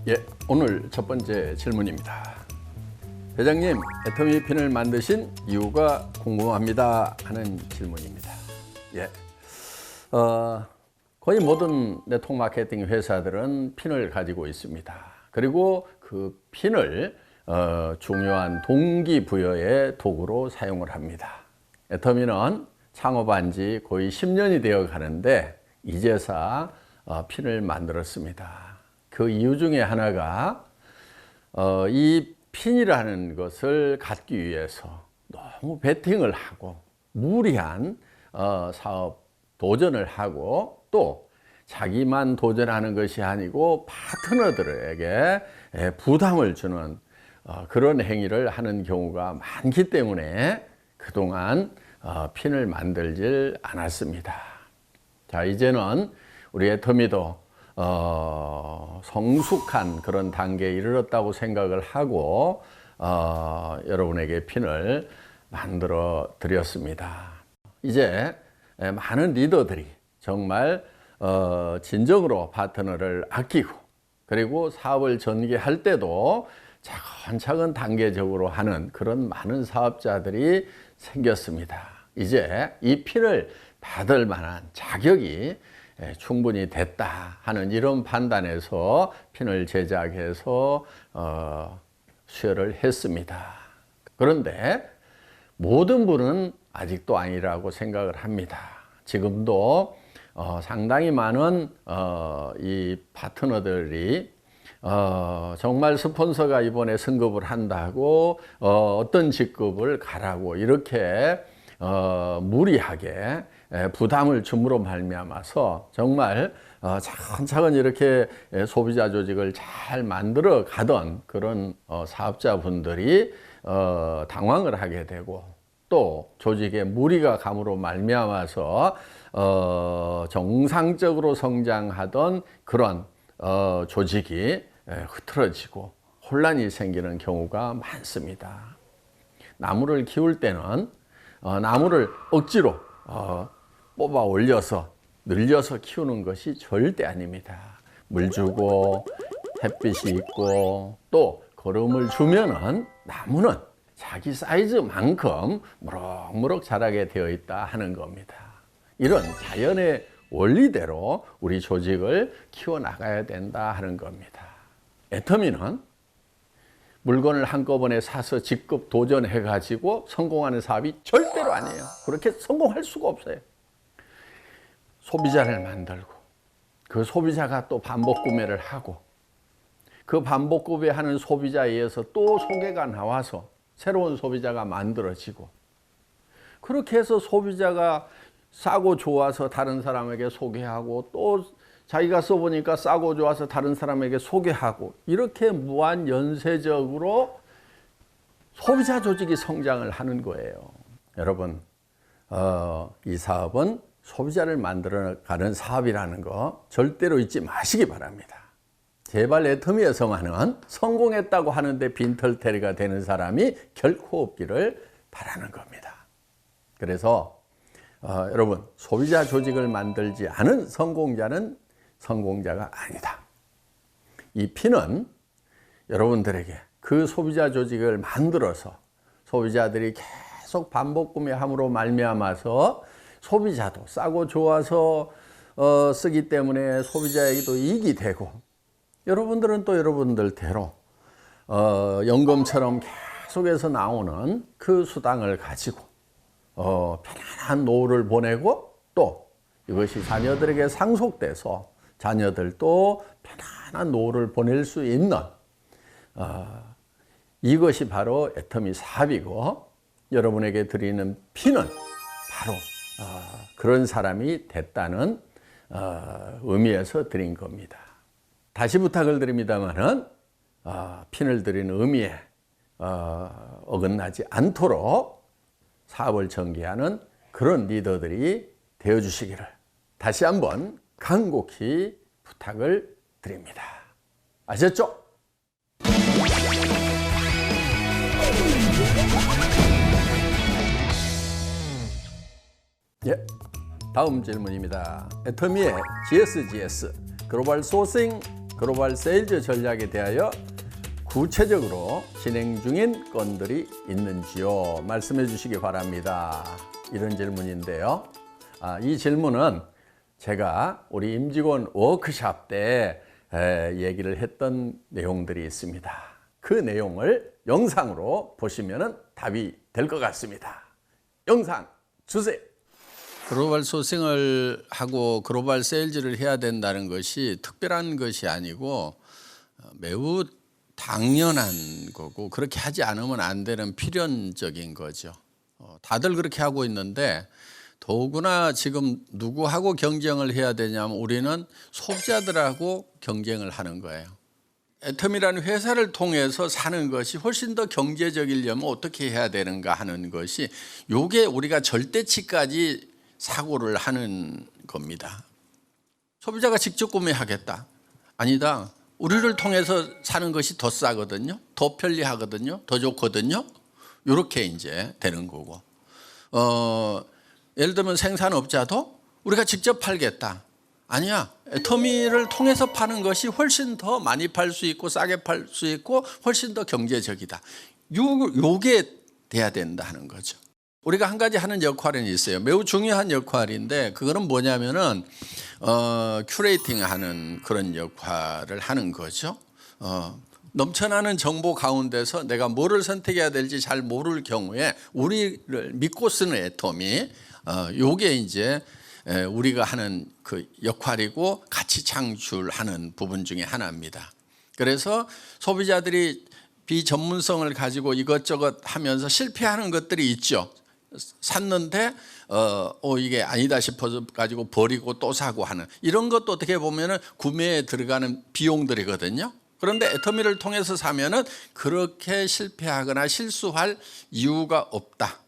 예, 오늘 첫 번째 질문입니다. 회장님, 애터미 핀을 만드신 이유가 궁금합니다 하는 질문입니다. 예, 거의 모든 네트워크 마케팅 회사들은 핀을 가지고 있습니다. 그리고 그 핀을 중요한 동기부여의 도구로 사용을 합니다. 애터미는 창업한 지 거의 10년이 되어 가는데 이제서 핀을 만들었습니다. 그 이유 중에 하나가 이 핀이라는 것을 갖기 위해서 너무 베팅을 하고 무리한 사업 도전을 하고 또 자기만 도전하는 것이 아니고 파트너들에게 부담을 주는 그런 행위를 하는 경우가 많기 때문에 그동안 핀을 만들질 않았습니다. 자, 이제는 우리 애터미도 성숙한 그런 단계에 이르렀다고 생각을 하고 여러분에게 핀을 만들어 드렸습니다. 이제 많은 리더들이 정말 진정으로 파트너를 아끼고 그리고 사업을 전개할 때도 차근차근 단계적으로 하는 그런 많은 사업자들이 생겼습니다. 이제 이 핀을 받을 만한 자격이 충분히 됐다 하는 이런 판단에서 핀을 제작해서 수여를 했습니다. 그런데 모든 분은 아직도 아니라고 생각을 합니다. 지금도 상당히 많은 이 파트너들이 정말 스폰서가 이번에 승급을 한다고 어떤 직급을 가라고 이렇게 무리하게 부담을 줌으로 말미암아서 정말 차근차근 이렇게 소비자 조직을 잘 만들어 가던 그런 사업자분들이 당황을 하게 되고 또 조직에 무리가 감으로 말미암아서 정상적으로 성장하던 그런 조직이 흐트러지고 혼란이 생기는 경우가 많습니다. 나무를 키울 때는 나무를 억지로 뽑아 올려서 늘려서 키우는 것이 절대 아닙니다. 물 주고 햇빛이 있고 또 거름을 주면은 나무는 자기 사이즈만큼 무럭무럭 자라게 되어 있다 하는 겁니다. 이런 자연의 원리대로 우리 조직을 키워나가야 된다 하는 겁니다. 애터미는 물건을 한꺼번에 사서 직접 도전해가지고 성공하는 사업이 절대로 아니에요. 그렇게 성공할 수가 없어요. 소비자를 만들고 그 소비자가 또 반복 구매를 하고 그 반복 구매하는 소비자에 의해서 또 소개가 나와서 새로운 소비자가 만들어지고 그렇게 해서 소비자가 싸고 좋아서 다른 사람에게 소개하고 또 자기가 써보니까 싸고 좋아서 다른 사람에게 소개하고 이렇게 무한 연쇄적으로 소비자 조직이 성장을 하는 거예요. 여러분, 이 사업은 소비자를 만들어가는 사업이라는 거 절대로 잊지 마시기 바랍니다. 제발 애터미에서만은 성공했다고 하는데 빈털터리가 되는 사람이 결코 없기를 바라는 겁니다. 그래서 여러분, 소비자 조직을 만들지 않은 성공자는 성공자가 아니다. 이 핀은 여러분들에게 그 소비자 조직을 만들어서 소비자들이 계속 반복 구매함으로 말미암아서 소비자도 싸고 좋아서 쓰기 때문에 소비자에게도 이익이 되고 여러분들은 또 여러분들대로 연금처럼 계속해서 나오는 그 수당을 가지고 편안한 노후를 보내고 또 이것이 자녀들에게 상속돼서 자녀들도 편안한 노후를 보낼 수 있는 이것이 바로 애터미 사업이고 여러분에게 드리는 핀은 바로 그런 사람이 됐다는 의미에서 드린 겁니다. 다시 부탁을 드립니다마는 핀을 드리는 의미에 어긋나지 않도록 사업을 전개하는 그런 리더들이 되어주시기를 다시 한번 간곡히 부탁을 드립니다. 아셨죠? 예, 다음 질문입니다. 애터미의 GSGS 글로벌 소싱 글로벌 세일즈 전략에 대하여 구체적으로 진행 중인 건들이 있는지요? 말씀해 주시기 바랍니다. 이런 질문인데요. 이 질문은 제가 우리 임직원 워크샵 때 얘기를 했던 내용들이 있습니다. 그 내용을 영상으로 보시면 답이 될 것 같습니다. 영상 주세요. 글로벌 소싱을 하고 글로벌 세일즈를 해야 된다는 것이 특별한 것이 아니고 매우 당연한 거고, 그렇게 하지 않으면 안 되는 필연적인 거죠. 다들 그렇게 하고 있는데, 더구나 지금 누구하고 경쟁을 해야 되냐면 우리는 소비자들하고 경쟁을 하는 거예요. 애텀이라는 회사를 통해서 사는 것이 훨씬 더 경제적이려면 어떻게 해야 되는가 하는 것이, 요게 우리가 절대치까지 사고를 하는 겁니다. 소비자가 직접 구매하겠다. 아니다. 우리를 통해서 사는 것이 더 싸거든요. 더 편리하거든요. 더 좋거든요. 이렇게 이제 되는 거고. 예를 들면 생산업자도 우리가 직접 팔겠다. 아니야. 애터미를 통해서 파는 것이 훨씬 더 많이 팔 수 있고 싸게 팔 수 있고 훨씬 더 경제적이다. 요게 돼야 된다 하는 거죠. 우리가 한 가지 하는 역할은 있어요. 매우 중요한 역할인데, 그거는 뭐냐면은 큐레이팅 하는 그런 역할을 하는 거죠. 넘쳐나는 정보 가운데서 내가 뭐를 선택해야 될지 잘 모를 경우에 우리를 믿고 쓰는 애터미, 요게 이제 우리가 하는 그 역할이고 가치 창출하는 부분 중에 하나입니다. 그래서 소비자들이 비전문성을 가지고 이것저것 하면서 실패하는 것들이 있죠. 샀는데 이게 아니다 싶어서 가지고 버리고 또 사고 하는, 이런 것도 어떻게 보면은 구매에 들어가는 비용들이거든요. 그런데 애터미를 통해서 사면은 그렇게 실패하거나 실수할 이유가 없다.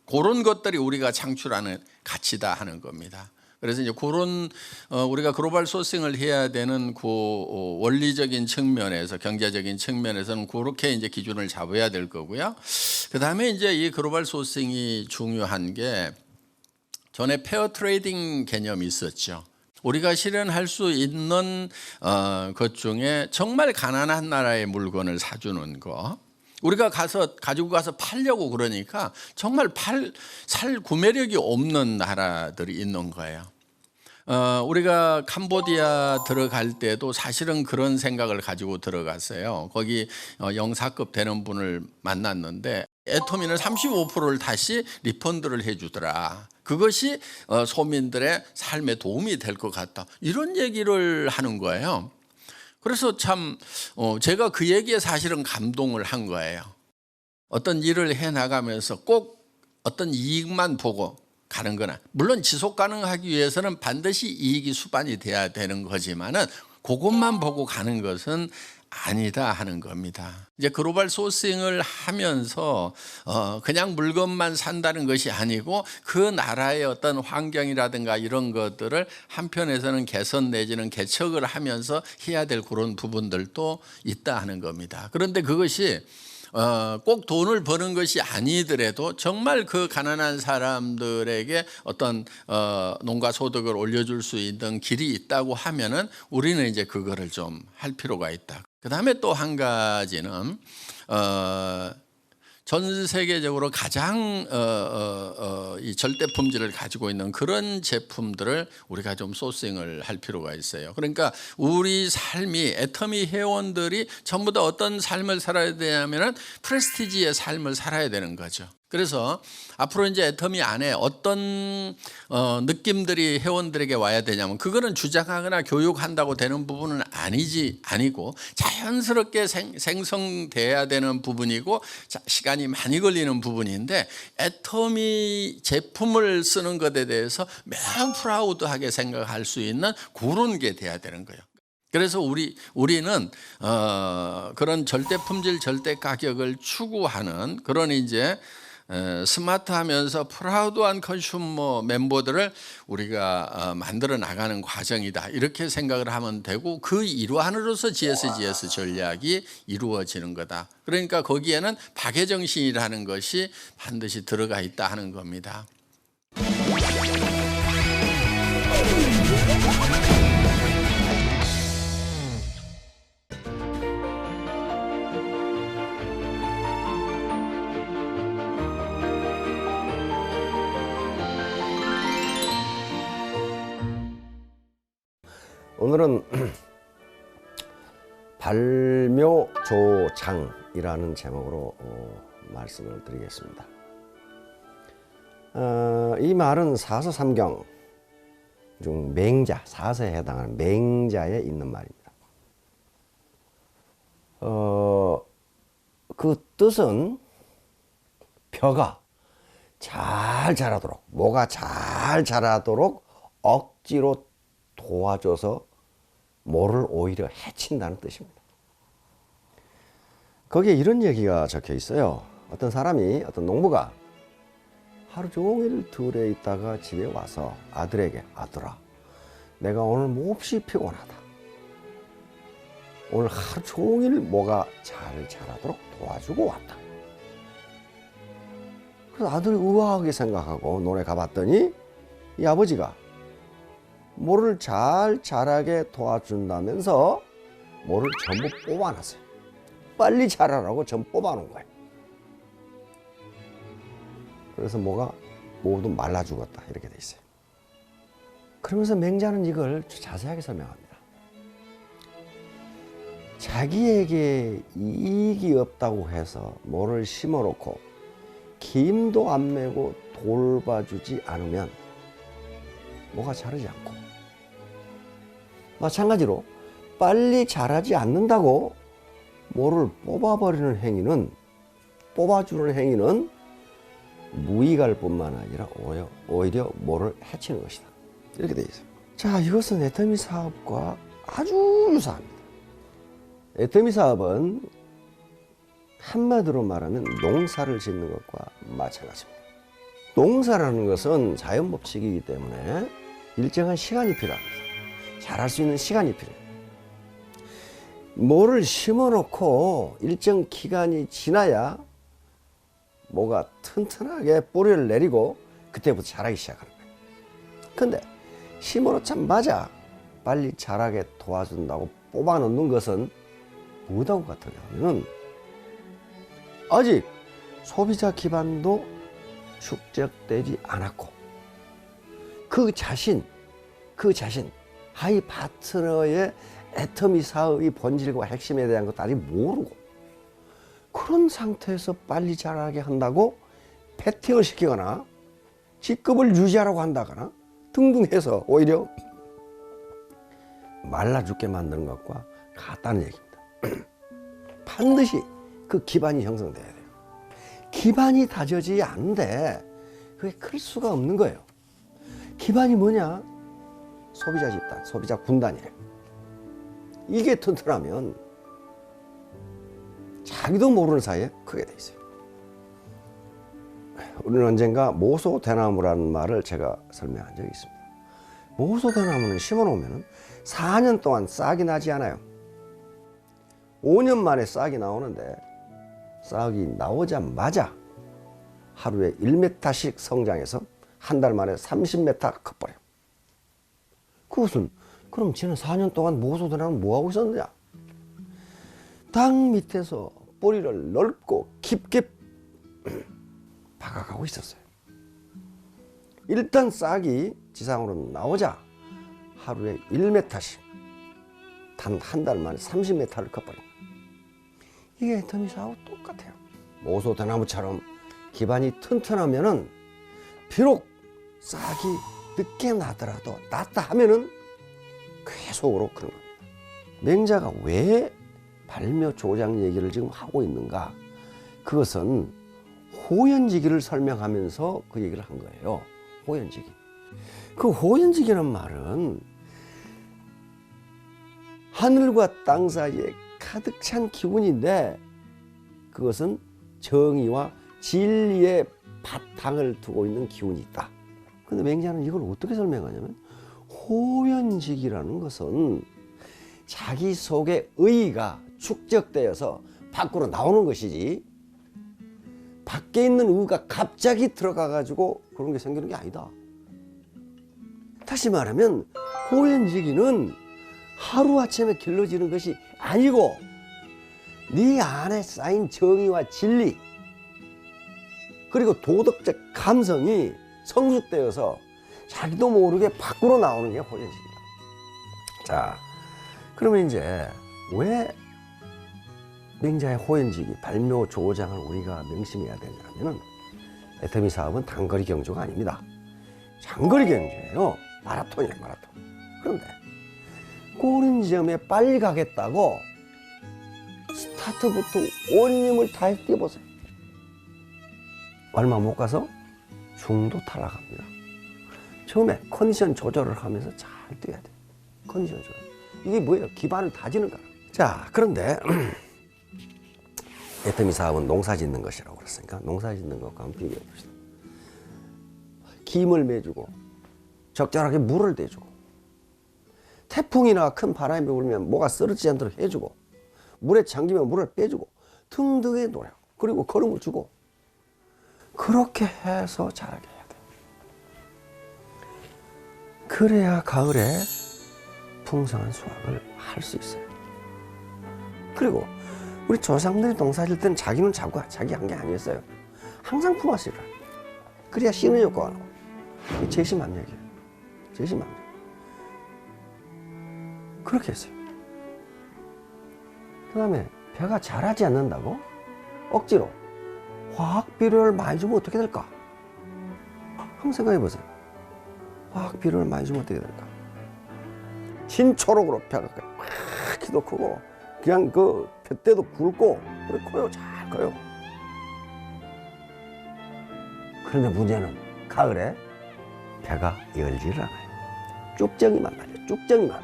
그런 것들이 우리가 창출하는 가치다 하는 겁니다. 그래서 이제 그런 우리가 글로벌 소싱을 해야 되는 그 원리적인 측면에서, 경제적인 측면에서는 그렇게 이제 기준을 잡아야 될 거고요. 그 다음에 이제 이 글로벌 소싱이 중요한 게, 전에 페어 트레이딩 개념이 있었죠. 우리가 실현할 수 있는 것 중에 정말 가난한 나라의 물건을 사주는 거, 우리가 가지고 가서 팔려고 그러니까 정말 살 구매력이 없는 나라들이 있는 거예요. 우리가 캄보디아 들어갈 때도 사실은 그런 생각을 가지고 들어갔어요. 거기 영사급 되는 분을 만났는데 애터미는 35%를 다시 리펀드를 해주더라. 그것이 소민들의 삶에 도움이 될 것 같다. 이런 얘기를 하는 거예요. 그래서 참 제가 그 얘기에 사실은 감동을 한 거예요. 어떤 일을 해나가면서 꼭 어떤 이익만 보고 가는 거나, 물론 지속 가능하기 위해서는 반드시 이익이 수반이 돼야 되는 거지만은 그것만 보고 가는 것은 아니다 하는 겁니다. 이제 글로벌 소싱을 하면서 그냥 물건만 산다는 것이 아니고 그 나라의 어떤 환경이라든가 이런 것들을 한편에서는 개선 내지는 개척을 하면서 해야 될 그런 부분들도 있다 하는 겁니다. 그런데 그것이 꼭 돈을 버는 것이 아니더라도 정말 그 가난한 사람들에게 어떤 농가 소득을 올려줄 수 있는 길이 있다고 하면은 우리는 이제 그거를 좀 할 필요가 있다. 그 다음에 또 한 가지는 전 세계적으로 가장 이 절대 품질을 가지고 있는 그런 제품들을 우리가 좀 소싱을 할 필요가 있어요. 그러니까 우리 삶이, 애터미 회원들이 전부 다 어떤 삶을 살아야 되냐면은 프레스티지의 삶을 살아야 되는 거죠. 그래서 앞으로 이제 애터미 안에 어떤 느낌들이 회원들에게 와야 되냐면, 그거는 주장하거나 교육한다고 되는 부분은 아니고 자연스럽게 생성돼야 되는 부분이고 시간이 많이 걸리는 부분인데, 애터미 제품을 쓰는 것에 대해서 매우 프라우드하게 생각할 수 있는 그런 게 돼야 되는 거예요. 그래서 우리는 그런 절대 품질, 절대 가격을 추구하는 그런 이제 스마트하면서 프라우드한 컨슈머 멤버들을 우리가 만들어 나가는 과정이다, 이렇게 생각을 하면 되고, 그 일환으로서 GSGS 전략이 이루어지는 거다. 그러니까 거기에는 박애정신이라는 것이 반드시 들어가 있다 하는 겁니다. 오늘은 발묘조장이라는 제목으로 말씀을 드리겠습니다. 이 말은 사서삼경 중 맹자, 사서에 해당하는 맹자에 있는 말입니다. 그 뜻은 벼가 잘 자라도록, 모가 잘 자라도록 억지로 도와줘서 모를 오히려 해친다는 뜻입니다. 거기에 이런 얘기가 적혀 있어요. 어떤 사람이, 어떤 농부가 하루 종일 들에 있다가 집에 와서 아들에게, 아들아, 내가 오늘 몹시 피곤하다. 오늘 하루 종일 모가 잘 자라도록 도와주고 왔다. 그래서 아들이 우아하게 생각하고 논에 가봤더니 이 아버지가 모를 잘 자라게 도와준다면서 모를 전부 뽑아놨어요. 빨리 자라라고 전부 뽑아놓은 거예요. 그래서 모가 모두 말라 죽었다 이렇게 돼 있어요. 그러면서 맹자는 이걸 자세하게 설명합니다. 자기에게 이익이 없다고 해서 모를 심어놓고 김도 안 메고 돌봐주지 않으면 모가 자라지 않고, 마찬가지로 빨리 자라지 않는다고 모를 뽑아버리는 행위는, 뽑아주는 행위는 무익할 뿐만 아니라 오히려 모를 해치는 것이다. 이렇게 되어 있어요. 자, 이것은 애터미 사업과 아주 유사합니다. 애터미 사업은 한마디로 말하면 농사를 짓는 것과 마찬가지입니다. 농사라는 것은 자연법칙이기 때문에 일정한 시간이 필요합니다. 자랄 수 있는 시간이 필요해요. 모를 심어놓고 일정 기간이 지나야 모가 튼튼하게 뿌리를 내리고 그때부터 자라기 시작하는 거예요. 근데 심어놓자마자 빨리 자라게 도와준다고 뽑아놓는 것은 뭐하고 같으냐면 아직 소비자 기반도 축적되지 않았고 그 자신 하이 파트너의 애터미 사업의 본질과 핵심에 대한 것도 아직 모르고 그런 상태에서 빨리 자라게 한다고 패팅을 시키거나 직급을 유지하라고 한다거나 등등 해서 오히려 말라 죽게 만드는 것과 같다는 얘기입니다. 반드시 그 기반이 형성돼야 돼요. 기반이 다져지지 않는데 그게 클 수가 없는 거예요. 기반이 뭐냐? 소비자 집단, 소비자 군단이래요. 이게 튼튼하면 자기도 모르는 사이에 크게 돼 있어요. 우리는 언젠가 모소대나무라는 말을 제가 설명한 적이 있습니다. 모소대나무는 심어놓으면 4년 동안 싹이 나지 않아요. 5년 만에 싹이 나오는데 싹이 나오자마자 하루에 1m씩 성장해서 한 달 만에 30m 커버려요. 그것은 그럼 지난 4년 동안 모소대나무는 뭐하고 있었느냐? 땅 밑에서 뿌리를 넓고 깊게 박아가고 있었어요. 일단 싹이 지상으로 나오자 하루에 1m씩 단 한 달 만에 30m를 커버려요. 이게 애터미 사하고 똑같아요. 모소대나무처럼 기반이 튼튼하면은 비록 싹이 늦게 나더라도 났다 하면은 계속으로 그런 겁니다. 맹자가 왜 발묘조장 얘기를 지금 하고 있는가? 그것은 호연지기를 설명하면서 그 얘기를 한 거예요. 호연지기. 그 호연지기란 말은 하늘과 땅 사이에 가득 찬 기운인데 그것은 정의와 진리의 바탕을 두고 있는 기운이 있다. 근데 맹자는 이걸 어떻게 설명하냐면 호연지기라는 것은 자기 속에 의가 축적되어서 밖으로 나오는 것이지 밖에 있는 의가 갑자기 들어가 가지고 그런 게 생기는 게 아니다. 다시 말하면 호연지기는 하루아침에 길러지는 것이 아니고 네 안에 쌓인 정의와 진리 그리고 도덕적 감성이 성숙되어서 자기도 모르게 밖으로 나오는 게 호연지기다. 자, 그러면 이제 왜 맹자의 호연지기, 발묘 조장을 우리가 명심해야 되냐면은 애터미 사업은 단거리 경주가 아닙니다. 장거리 경주예요. 마라톤이에요, 마라톤. 그런데 꼬린 지점에 빨리 가겠다고 스타트부터 온 힘을 다해 뛰어보세요. 얼마 못 가서 중도 탈락합니다. 처음에 컨디션 조절을 하면서 잘 뛰어야 돼요. 컨디션 조절. 이게 뭐예요? 기반을 다지는 거라. 자, 그런데 애터미 사업은 농사 짓는 것이라고 그랬으니까 농사 짓는 것과 한번 비교해 봅시다. 김을 매주고 적절하게 물을 대주고 태풍이나 큰 바람이 불면 뭐가 쓰러지지 않도록 해주고 물에 잠기면 물을 빼주고 등등의 노력, 그리고 거름을 주고 그렇게 해서 자라게 해야 돼요. 그래야 가을에 풍성한 수확을 할 수 있어요. 그리고 우리 조상들이 농사질 때는 자기는 자기 한 게 아니었어요. 항상 품었으라. 그래야 씨는 효과가 나고. 이게 제심합력이에요. 제심합력. 그렇게 했어요. 그 다음에 배가 자라지 않는다고 억지로 화학 비료를 많이 주면 어떻게 될까? 한번 생각해 보세요. 화학 비료를 많이 주면 어떻게 될까? 진초록으로 배가 막 키도 크고 그냥 그 뱃대도 굵고 그래 커요. 잘 커요. 그런데 문제는 가을에 배가 열지를 않아요. 쭉정이만 나죠. 쭉정이만.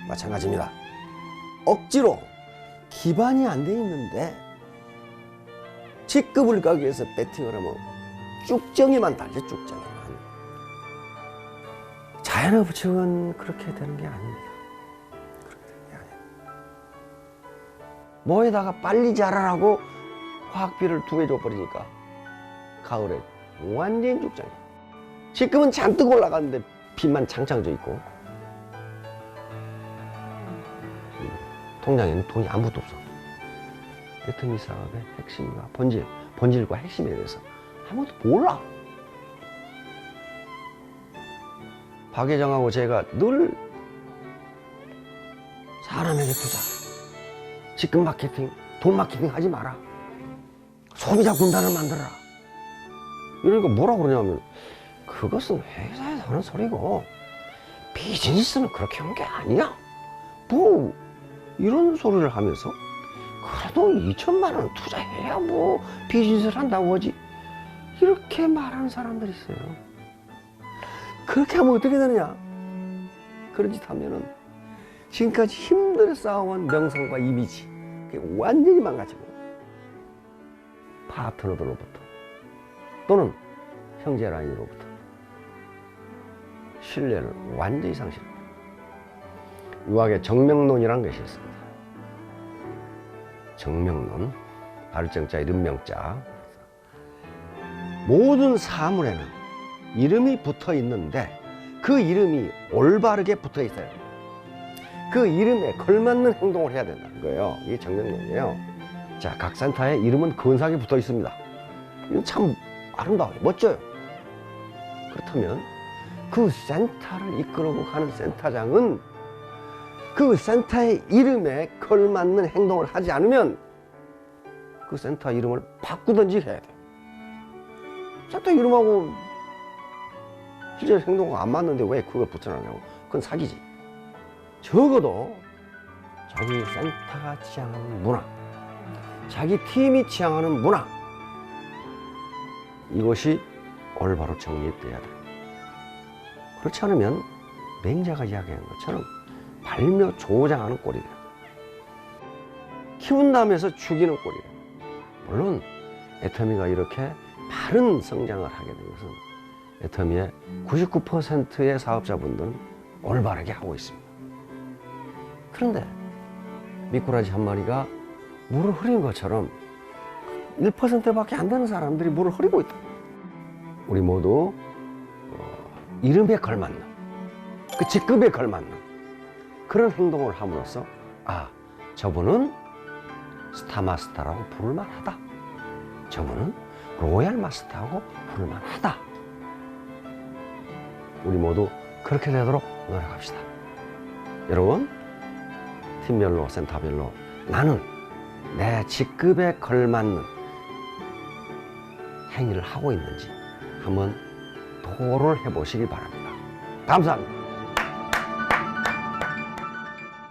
마찬가지입니다. 억지로 기반이 안 돼 있는데 직급을 가기 위해서 배팅을 하면 쭉정이만 달죠. 쭉정이만. 자연의 법칙은 그렇게 되는 게 아닙니다. 그렇게 되는 게 아니에요. 뭐에다가 빨리 자라라고 화학비를 2배 줘버리니까 가을에 완전히 쭉정이에요. 지금은 잔뜩 올라갔는데 빛만 창창 져 있고 통장에는 돈이 아무것도 없어. 애터미 사업의 핵심과 본질과 핵심에 대해서 아무것도 몰라. 박 회장하고 제가 늘 사람에게 투자, 직급 마케팅, 돈 마케팅 하지 마라. 소비자 군단을 만들어라. 이러니까 뭐라고 그러냐면 그것은 회사에서 하는 소리고 비즈니스는 그렇게 하는 게 아니야. 뭐 이런 소리를 하면서 그래도 2천만 원 투자해야 뭐 비즈니스를 한다고 하지. 이렇게 말하는 사람들이 있어요. 그렇게 하면 어떻게 되느냐? 그런 짓 하면은 지금까지 힘들게 쌓아온 명성과 이미지 그게 완전히 망가지고 파트너들로부터 또는 형제 라인으로부터 신뢰를 완전히 상실합니다. 유학에 정명론이라는 것이 있습니다. 정명론, 발정자, 이름명자. 모든 사물에는 이름이 붙어 있는데 그 이름이 올바르게 붙어 있어요. 그 이름에 걸맞는 행동을 해야 된다는 거예요. 이게 정명론이에요. 자, 각 센터에 이름은 근사하게 붙어 있습니다. 이건 참 아름다워요. 멋져요. 그렇다면 그 센터를 이끌고 가는 센터장은 그 센터의 이름에 걸맞는 행동을 하지 않으면 그 센터 이름을 바꾸든지 해야 돼요. 센터 이름하고 실제 행동과 안 맞는데 왜 그걸 붙여놨냐고. 그건 사기지. 적어도 자기 센터가 지향하는 문화, 자기 팀이 지향하는 문화, 이것이 올바로 정립돼야 돼요. 그렇지 않으면 맹자가 이야기한 것처럼 발묘 조장하는 꼴이 돼요. 키운 다음에서 죽이는 꼴이 돼요. 물론 애터미가 이렇게 바른 성장을 하게 된 것은 애터미의 99%의 사업자분들은 올바르게 하고 있습니다. 그런데 미꾸라지 한 마리가 물을 흐린 것처럼 1%밖에 안 되는 사람들이 물을 흐리고 있다. 우리 모두 이름에 걸맞는, 그 직급에 걸맞는 그런 행동을 함으로써 아, 저분은 스타마스터라고 부를만하다. 저분은 로얄 마스터하고 부를만하다. 우리 모두 그렇게 되도록 노력합시다. 여러분, 팀별로, 센터별로 나는 내 직급에 걸맞는 행위를 하고 있는지 한번 토론해 보시기 바랍니다. 감사합니다.